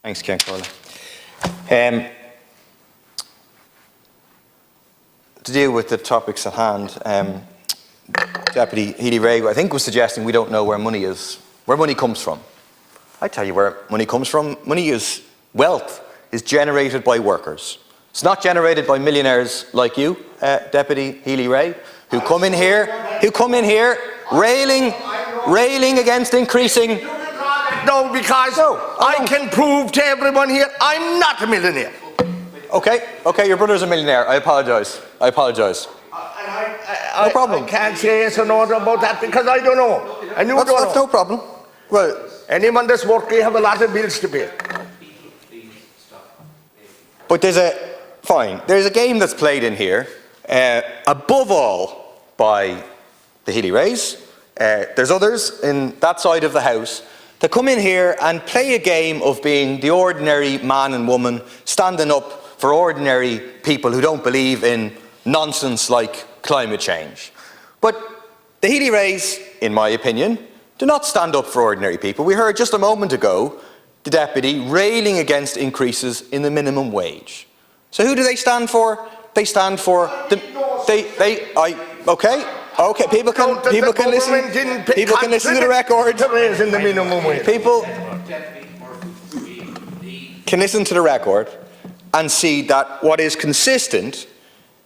Thanks, Ken Corley. To deal with the topics at hand, Deputy Healy-Rae, I think, was suggesting we don't know where money comes from. I tell you where money comes from. Wealth is generated by workers. It's not generated by millionaires like you, Deputy Healy-Rae, who come in here railing against increasing. No, because I can prove to everyone here I'm not a millionaire. Okay, your brother's a millionaire. I apologise. No problem. I can't say yes or no about that because I don't know. And you don't know. That's no problem. Well, anyone that's working have a lot of bills to pay. But there's a game that's played in here, above all by the Healy-Raes. There's others in that side of the house that come in here and play a game of being the ordinary man and woman standing up for ordinary people who don't believe in nonsense like climate change. But the Healy-Raes, in my opinion, do not stand up for ordinary people. We heard just a moment ago the deputy railing against increases in the minimum wage. So who do they stand for? They stand for Okay, people can listen to the record. People can listen to the record and see that what is consistent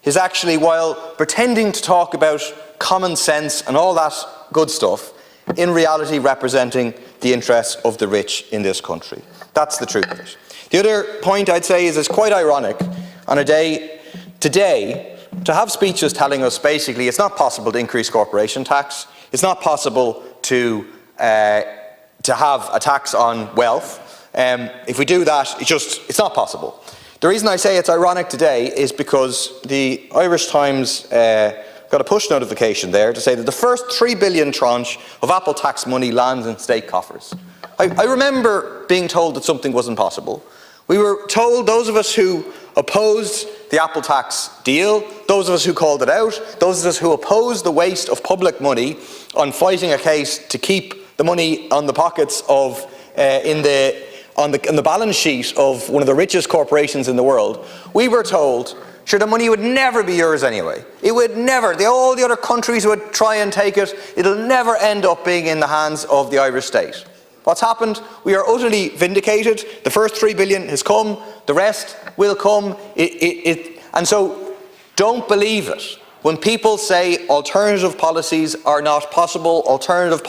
is actually, while pretending to talk about common sense and all that good stuff, in reality representing the interests of the rich in this country. That's the truth of it. The other point I'd say is it's quite ironic on a day today to have speeches telling us basically it's not possible to increase corporation tax, it's not possible to have a tax on wealth. If we do that, it's not possible. The reason I say it's ironic today is because the Irish Times got a push notification there to say that the first $3 billion tranche of Apple tax money lands in state coffers. I remember being told that something wasn't possible. We were told, those of us who opposed the Apple tax deal, those of us who called it out, those of us who opposed the waste of public money on fighting a case to keep the money on the pockets of, in the balance sheet of one of the richest corporations in the world, we were told, sure, the money would never be yours anyway. It would never. All the other countries would try and take it. It'll never end up being in the hands of the Irish state. What's happened? We are utterly vindicated. The first $3 billion has come. The rest will come. And so don't believe it. When people say alternative policies are not possible, alternative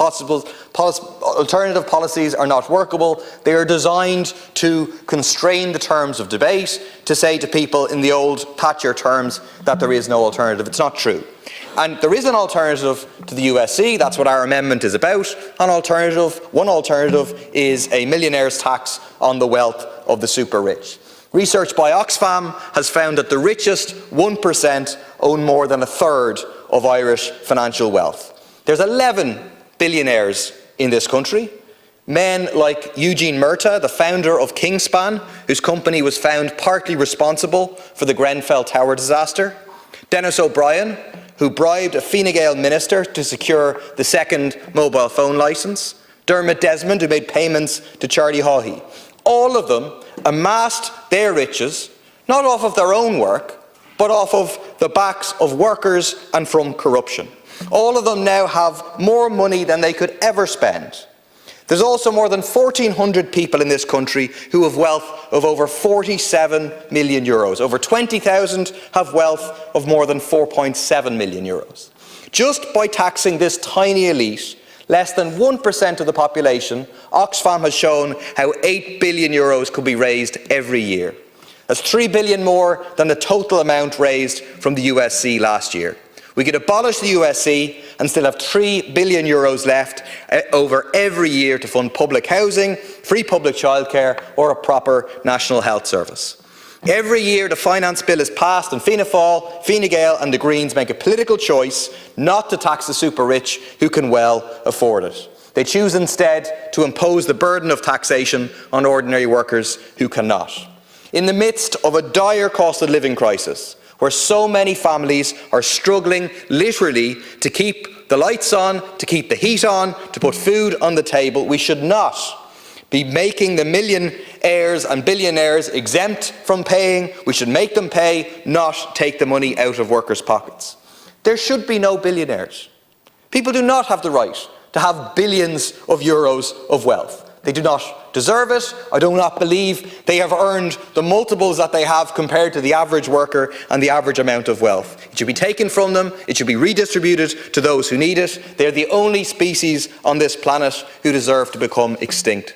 policies are not workable, they are designed to constrain the terms of debate, to say to people in the old Thatcher terms that there is no alternative. It's not true. And there is an alternative to the USC. That's what our amendment is about. One alternative is a millionaire's tax on the wealth of the super rich. Research by Oxfam has found that the richest 1% own more than a third of Irish financial wealth. There's 11 billionaires in this country. Men like Eugene Murtagh, the founder of Kingspan, whose company was found partly responsible for the Grenfell Tower disaster. Dennis O'Brien, who bribed a Fine Gael minister to secure the second mobile phone licence. Dermot Desmond, who made payments to Charlie Haughey. All of them amassed their riches, not off of their own work, but off of the backs of workers and from corruption. All of them now have more money than they could ever spend. There's also more than 1,400 people in this country who have wealth of over 47 million euros. Over 20,000 have wealth of more than 4.7 million euros. Just by taxing this tiny elite, less than 1% of the population, Oxfam has shown how 8 billion euros could be raised every year. That's 3 billion more than the total amount raised from the USC last year. We could abolish the USC and still have 3 billion euros left over every year to fund public housing, free public childcare or a proper national health service. Every year the finance bill is passed and Fianna Fáil, Fine Gael and the Greens make a political choice not to tax the super rich who can well afford it. They choose instead to impose the burden of taxation on ordinary workers who cannot. In the midst of a dire cost of living crisis, where so many families are struggling literally to keep the lights on, to keep the heat on, to put food on the table, we should not be making the millionaires and billionaires exempt from paying. We should make them pay, not take the money out of workers' pockets. There should be no billionaires. People do not have the right to have billions of euros of wealth. They do not deserve it. I do not believe they have earned the multiples that they have compared to the average worker and the average amount of wealth. It should be taken from them. It should be redistributed to those who need it. They are the only species on this planet who deserve to become extinct